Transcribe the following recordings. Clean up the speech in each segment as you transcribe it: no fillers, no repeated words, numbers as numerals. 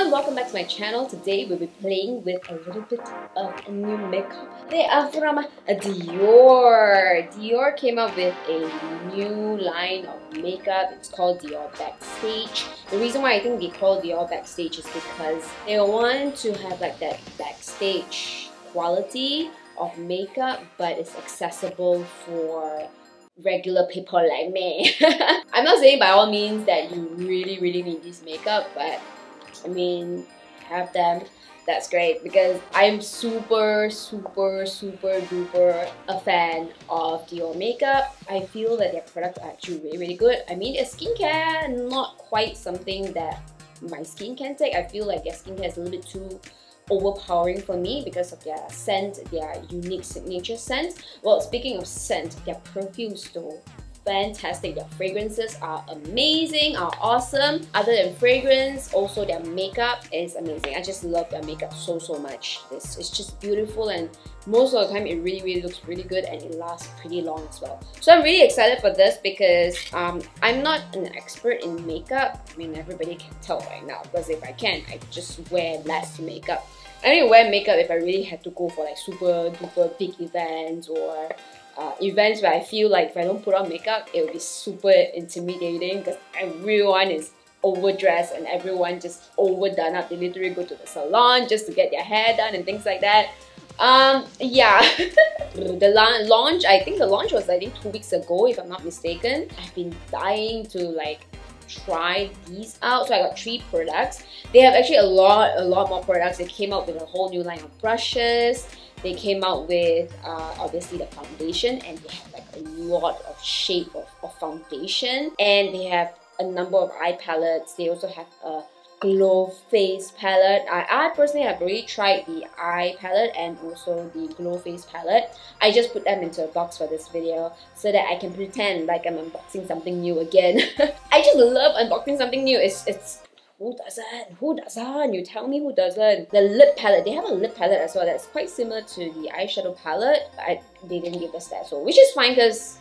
everyone, welcome back to my channel. Today we'll be playing with a little bit of a new makeup. They are from Dior. Dior came up with a new line of makeup. It's called Dior Backstage. The reason why I think they call Dior Backstage is because they want to have like that backstage quality of makeup, but it's accessible for regular people like me. I'm not saying by all means that you really need this makeup, but I mean, have them, that's great, because I'm super duper a fan of Dior makeup. I feel that their products are actually really good. I mean, their skincare, not quite something that my skin can take. I feel like their skincare is a little bit too overpowering for me because of their scent, their unique signature scent. Well, speaking of scent, their perfumes though, fantastic. Their fragrances are amazing, are awesome. Other than fragrance, also their makeup is amazing. I just love their makeup so much. It's just beautiful, and most of the time it really looks really good, and it lasts pretty long as well. So I'm really excited for this because I'm not an expert in makeup. I mean, everybody can tell right now, because if I can, I just wear less makeup. I only wear makeup if I really have to go for like super duper big events, or events where I feel like if I don't put on makeup, it will be super intimidating because everyone is overdressed and everyone just overdone up. They literally go to the salon just to get their hair done and things like that. Yeah. The launch, I think the launch was 2 weeks ago if I'm not mistaken. I've been dying to like try these out, so I got 3 products. They have actually a lot more products. They came out with a whole new line of brushes. They came out with obviously the foundation, and they have like a lot of shade of foundation, and they have a number of eye palettes. They also have a glow face palette. I personally have already tried the eye palette and also the glow face palette. I just put them into a box for this video so that I can pretend like I'm unboxing something new again. I just love unboxing something new. It's who doesn't? Who doesn't? You tell me who doesn't. The lip palette, they have a lip palette as well that's quite similar to the eyeshadow palette, but they didn't give us that, so which is fine because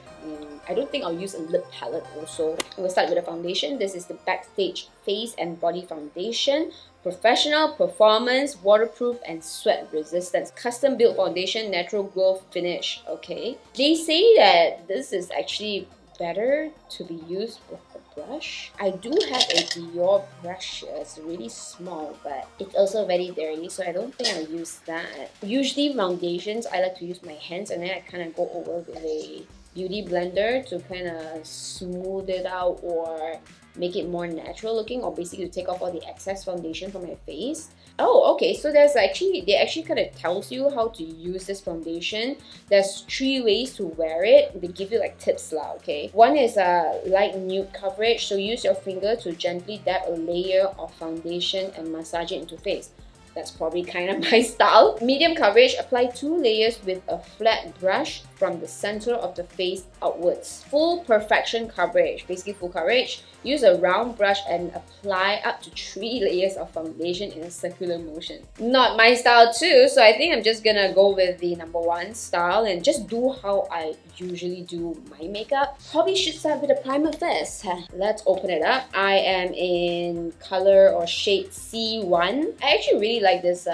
I don't think I'll use a lip palette also. We'll start with the foundation. This is the Backstage Face and Body Foundation. Professional, performance, waterproof, and sweat resistance. Custom built foundation, natural glow finish. Okay. They say that this is actually better to be used with a brush. I do have a Dior brush here. It's really small, but it's also very dirty, so I don't think I'll use that. Usually foundations, I like to use my hands, and then I kind of go over with a beauty blender to kind of smooth it out or make it more natural looking, or basically take off all the excess foundation from my face. Oh, okay, so they actually kind of tells you how to use this foundation. There's 3 ways to wear it. They give you like tips lah, okay? One is a light nude coverage, so use your finger to gently dab a layer of foundation and massage it into face. That's probably kind of my style. Medium coverage, apply 2 layers with a flat brush from the center of the face outwards. Full perfection coverage, basically full coverage. Use a round brush and apply up to 3 layers of foundation in a circular motion. Not my style too, so I think I'm just gonna go with the #1 style and just do how I usually do my makeup. Probably should start with a primer first. Let's open it up. I am in color or shade C1. I actually really like this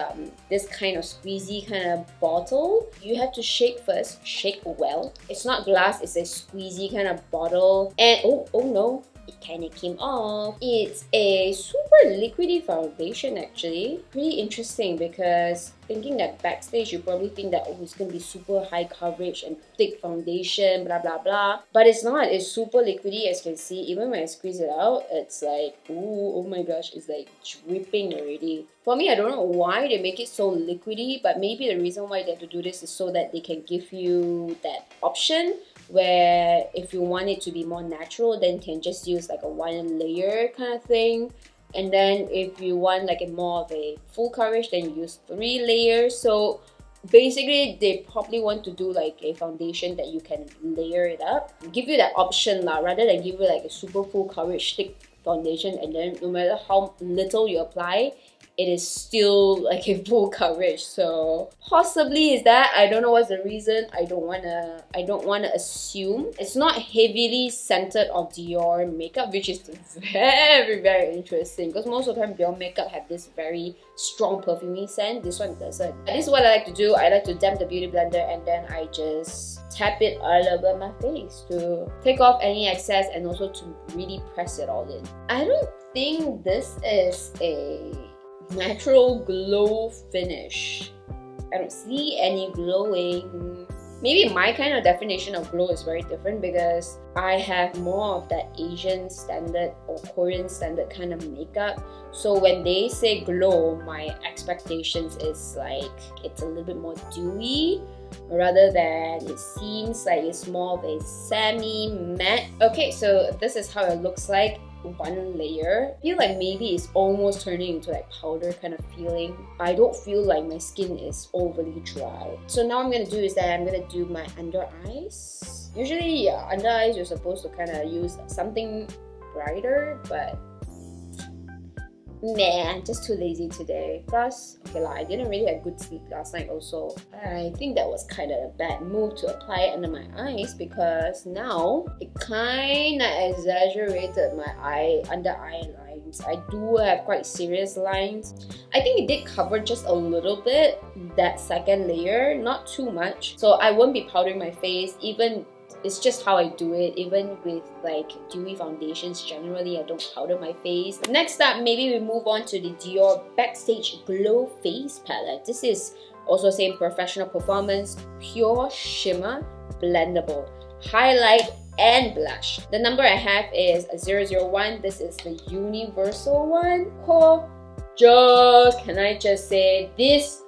this kind of squeezy kind of bottle. You have to shake first. Shake well. It's not glass, it's a squeezy kind of bottle. And oh no, it kind of came off. It's a super liquidy foundation actually. Pretty interesting, because thinking that Backstage, you probably think that oh, it's gonna be super high coverage and thick foundation, blah blah blah. But it's not. It's super liquidy, as you can see. Even when I squeeze it out, it's like, ooh, oh my gosh, it's like dripping already. For me, I don't know why they make it so liquidy, but maybe the reason why they have to do this is so that they can give you that option where if you want it to be more natural, then you can just use like a 1 layer kind of thing. And then if you want like a more of a full coverage, then you use 3 layers. So basically, they probably want to do like a foundation that you can layer it up. Give you that option lah, rather than give you like a super full coverage thick foundation, and then no matter how little you apply, it is still like a full coverage. So possibly is that. I don't know what's the reason. I don't wanna assume. It's not heavily scented of Dior makeup, which is very, very interesting, because most of the time Dior makeup have this very strong perfumey scent. This one doesn't. This is what I like to do. I like to damp the beauty blender and then I just tap it all over my face to take off any excess and also to really press it all in. I don't think this is a natural glow finish. I don't see any glowing. Maybe my kind of definition of glow is very different because I have more of that Asian standard or Korean standard kind of makeup. So when they say glow, my expectations is like it's a little bit more dewy rather than it seems like it's more of a semi-matte. Okay, so this is how it looks like. One layer. I feel like maybe it's almost turning into like powder kind of feeling. I don't feel like my skin is overly dry. So now I'm gonna do is that I'm gonna do my under eyes. Usually, yeah, under eyes you're supposed to kind of use something brighter, but man, just too lazy today. Plus, okay lah, I didn't really have good sleep last night also. I think that was kind of a bad move to apply it under my eyes because now it kind of exaggerated my under eye lines. I do have quite serious lines. I think it did cover just a little bit, that second layer, not too much. So I won't be powdering my face, even it's just how I do it. Even with like dewy foundations, generally I don't powder my face. Next up, maybe we move on to the Dior Backstage Glow Face Palette. This is also same professional performance, pure shimmer, blendable, highlight and blush. The number I have is 001. This is the universal one. Gorgeous! Can I just say, this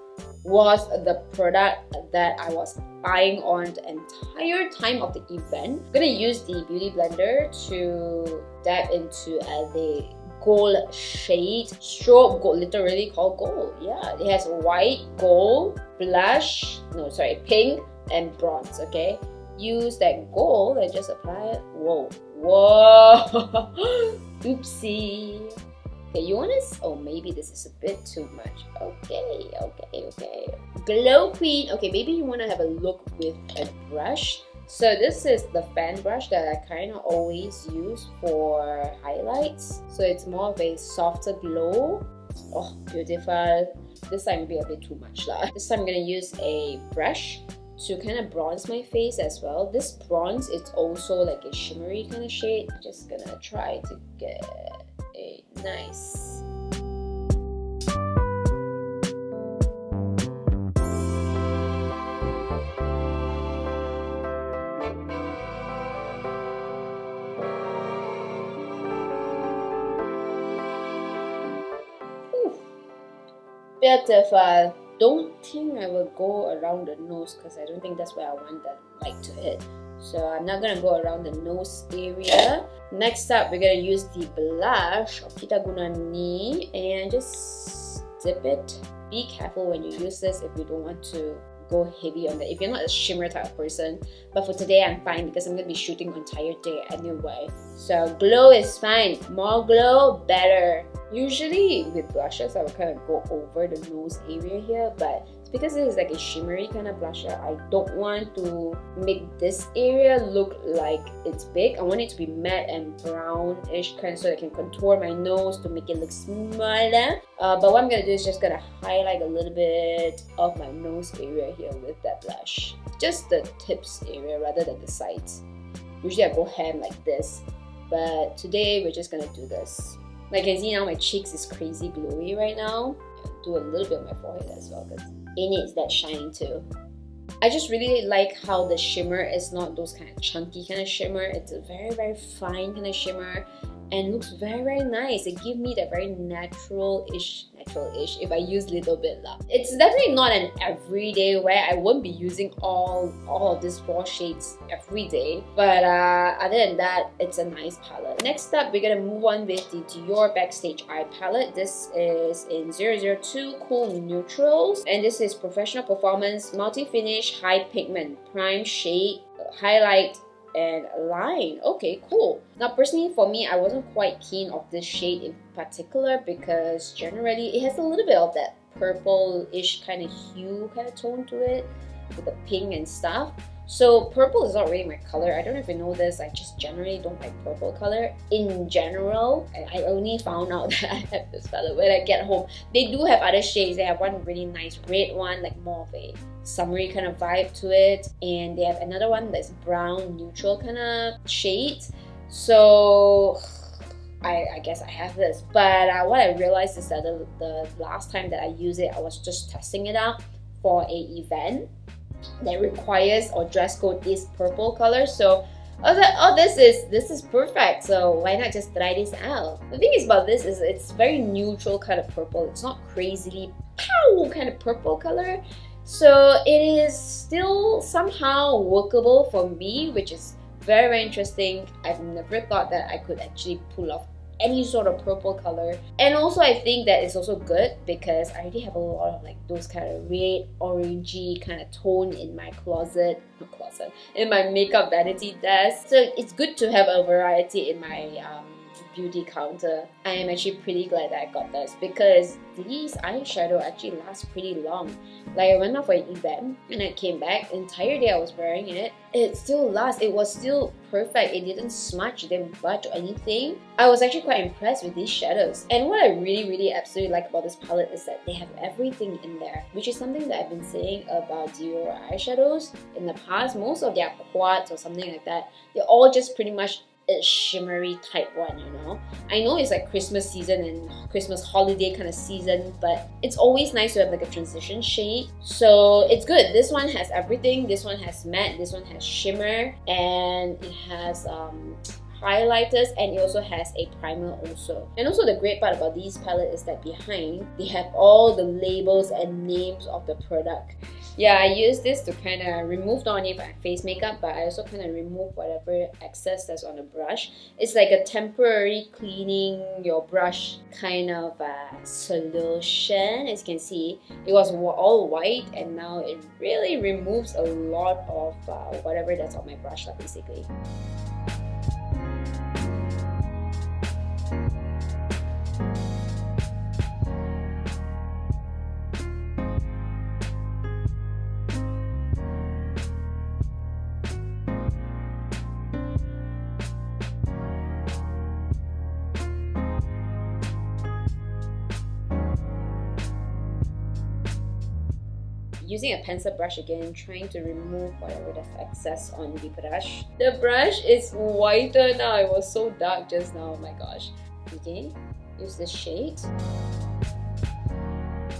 was the product that I was eyeing on the entire time of the event. I'm gonna use the beauty blender to dab into the gold shade. Strobe gold, literally called gold. Yeah, it has white, gold, blush, no sorry, pink and bronze. Okay, use that gold and just apply it. Whoa, oopsie. Okay, you want to, oh maybe this is a bit too much. Okay. Glow Queen. Okay, maybe you want to have a look with a brush. So this is the fan brush that I kind of always use for highlights. So it's more of a softer glow. Oh, beautiful. This time maybe a bit too much lah. This time I'm gonna use a brush to kind of bronze my face as well. This bronze is also like a shimmery kind of shade. Just gonna try to get a nice. Beautiful. Don't think I will go around the nose because I don't think that's where I want the light to hit. So I'm not gonna go around the nose area. Next up, we're gonna use the blush of Kita Guna Ni and just dip it. Be careful when you use this if you don't want to go heavy on that. If you're not a shimmer type of person, but for today I'm fine because I'm gonna be shooting the entire day anyway. So glow is fine. More glow, better. Usually with blushes, I would kind of go over the nose area here, but because this is like a shimmery kind of blusher, I don't want to make this area look like it's big. I want it to be matte and brownish kind of so I can contour my nose to make it look smaller. But what I'm gonna do is just gonna highlight a little bit of my nose area here with that blush. Just the tips area rather than the sides. Usually I go ham like this, but today we're just gonna do this. Like you can see now, my cheeks is crazy glowy right now. Do a little bit on my forehead as well because it needs that shine too. I just really like how the shimmer is not those kind of chunky kind of shimmer. It's a very, very fine kind of shimmer and looks very, very nice. It gives me that very natural-ish, if I use little bit lah. It's definitely not an everyday wear. I won't be using all of these 4 shades every day, but other than that, it's a nice palette. Next up, we're gonna move on with the Dior Backstage Eye Palette. This is in 002 Cool Neutrals, and this is Professional Performance Multi-Finish High Pigment Prime Shade Highlight and line. Okay, cool. Now personally for me, I wasn't quite keen of this shade in particular because generally it has a little bit of that purple-ish kind of hue kind of tone to it with the pink and stuff. So purple is not really my color. I don't know if you know this, I just generally don't like purple color in general. And I only found out that I have this color when I get home. They do have other shades. They have one really nice red one, like more of a summery kind of vibe to it. And they have another one that's brown neutral kind of shade. So I guess I have this. But what I realized is that the last time that I used it, I was just testing it out for a event that requires or dress code is purple color. So I was like, oh, this is perfect, so why not just try this out. The thing is about this is it's very neutral kind of purple. It's not crazily pow kind of purple color, so it is still somehow workable for me, which is very, very interesting. I've never thought that I could actually pull off any sort of purple color. And also I think that it's also good because I already have a lot of like those kind of red orangey kind of tone in my in my makeup vanity desk, so it's good to have a variety in my beauty counter. I am actually pretty glad that I got this because these eyeshadow actually last pretty long. Like I went out for an event and I came back, the entire day I was wearing it. It still lasts. It was still perfect. It didn't smudge, it didn't budge or anything. I was actually quite impressed with these shadows. And what I really absolutely like about this palette is that they have everything in there, which is something that I've been saying about Dior eyeshadows in the past. Most of their quads or something like that, they're all just pretty much a shimmery type one, you know. I know it's like Christmas season and Christmas holiday kind of season, but it's always nice to have like a transition shade, so it's good. This one has everything. This one has matte, this one has shimmer, and it has highlighters, and it also has a primer also. And also the great part about these palette is that behind they have all the labels and names of the product. Yeah, I use this to kind of remove not only my face makeup, but I also kind of remove whatever excess that's on the brush. It's like a temporary cleaning your brush kind of solution. As you can see, it was all white and now it really removes a lot of whatever that's on my brush, like, basically. Using a pencil brush again, trying to remove whatever that's excess on the brush. The brush is whiter now. It was so dark just now, oh my gosh. Okay, use this shade.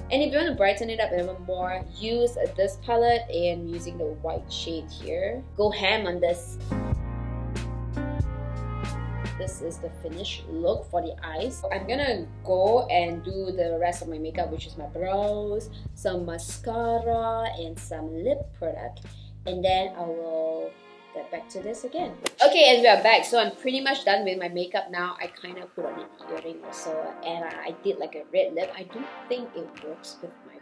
And if you want to brighten it up even more, use this palette and using the white shade here. Go ham on this. This is the finished look for the eyes. I'm gonna go and do the rest of my makeup, which is my brows, some mascara, and some lip product. And then I will get back to this again. Okay, and we are back. So I'm pretty much done with my makeup now. I kind of put on an earring also, and I did like a red lip. I don't think it works with my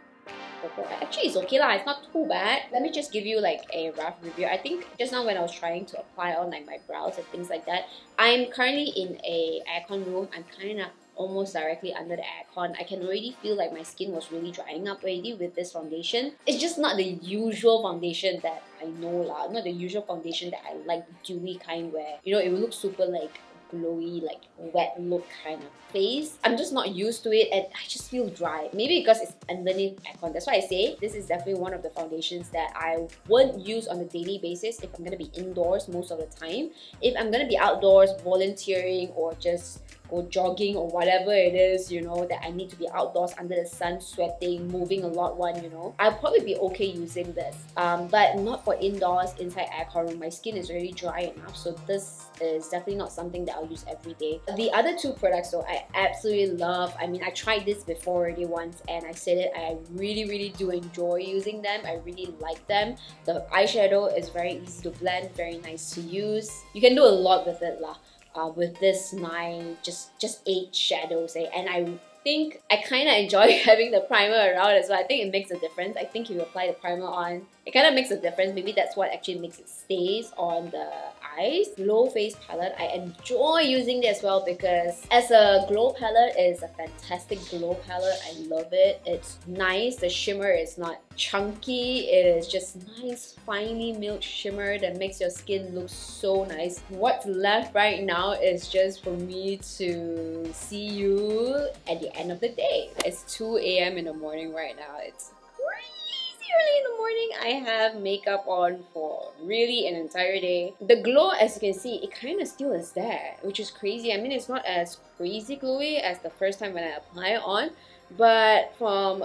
purple. Actually, it's okay lah. It's not too bad. Let me just give you like a rough review. I think just now when I was trying to apply on like my brows and things like that, I'm currently in a aircon room. I'm kind of almost directly under the aircon. I can already feel like my skin was really drying up already with this foundation. It's just not the usual foundation that I know lah. Not the usual foundation that I like, dewy kind where, you know, it will look super like glowy, like wet look kind of face. I'm just not used to it and I just feel dry. Maybe because it's underneath aircon. That's why I say this is definitely one of the foundations that I wouldn't use on a daily basis if I'm gonna be indoors most of the time. If I'm gonna be outdoors volunteering or just go jogging or whatever it is, you know, that I need to be outdoors under the sun, sweating, moving a lot one, you know, I'll probably be okay using this. But not for indoors, inside aircon room. My skin is already dry enough, so this is definitely not something that I'll use every day. The other two products though, I absolutely love. I mean, I tried this before already once and I said it, I really do enjoy using them. I really like them. The eyeshadow is very easy to blend, very nice to use. You can do a lot with it lah. With this 9, just 8 shadows, and I think I kind of enjoy having the primer around as well. I think it makes a difference. I think if you apply the primer on, it kind of makes a difference. Maybe that's what actually makes it stays on the eyes. Glow face palette, I enjoy using it as well because as a glow palette, it's a fantastic glow palette. I love it. It's nice. The shimmer is not chunky. It is just nice, finely milled shimmer that makes your skin look so nice. What's left right now is just for me to see you at the end of the day. It's 2 AM in the morning right now. It's crazy early in the morning. I have makeup on for really an entire day. The glow, as you can see, it kind of still is there, which is crazy. I mean, it's not as crazy glowy as the first time when I apply it on, but from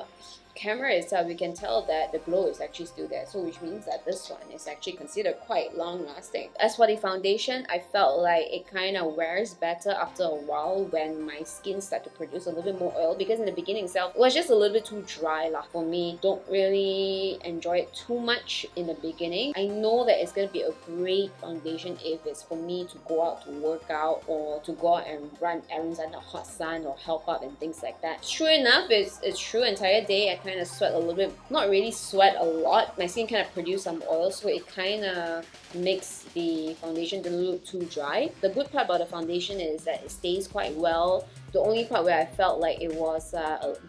camera itself, you can tell that the glow is actually still there, so which means that this one is actually considered quite long lasting. As for the foundation, I felt like it kind of wears better after a while when my skin started to produce a little bit more oil, because in the beginning itself, it was just a little bit too dry lah for me. Don't really enjoy it too much in the beginning. I know that it's going to be a great foundation if it's for me to go out to work out or to go out and run errands under hot sun or help out and things like that. True enough, it's true entire day I kind of sweat a little bit, not really sweat a lot. My skin kind of produce some oil, so it kind of makes the foundation doesn't look too dry. The good part about the foundation is that it stays quite well. The only part where I felt like it was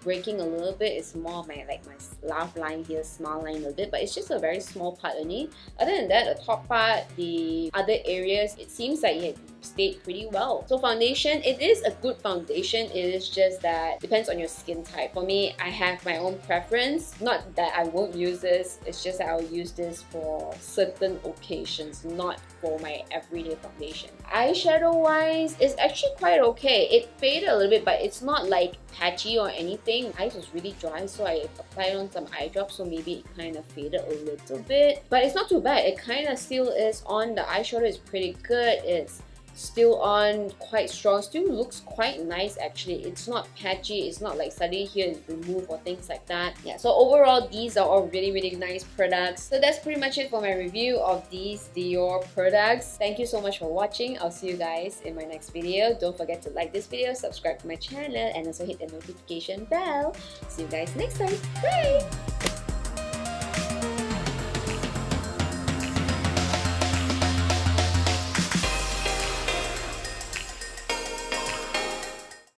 breaking a little bit is more of my laugh line here, smile line a little bit, but it's just a very small part only. Other than that, the top part, the other areas, it seems like it stayed pretty well. So foundation, it is a good foundation. It is just that depends on your skin type. For me, I have my own preference. Not that I won't use this, it's just that I'll use this for certain occasions, not for my everyday foundation. Eyeshadow wise, it's actually quite okay. It faded a little bit, but it's not like patchy or anything. My eyes was really dry, so I applied on some eye drops, so maybe it kind of faded a little bit, but it's not too bad. It kind of still is on. The eyeshadow is pretty good. It's still on quite strong, still looks quite nice actually. It's not patchy, it's not like suddenly here is removed or things like that. Yeah, so overall these are all really nice products. So that's pretty much it for my review of these Dior products. Thank you so much for watching. I'll see you guys in my next video. Don't forget to like this video, subscribe to my channel, and also hit the notification bell. See you guys next time. Bye!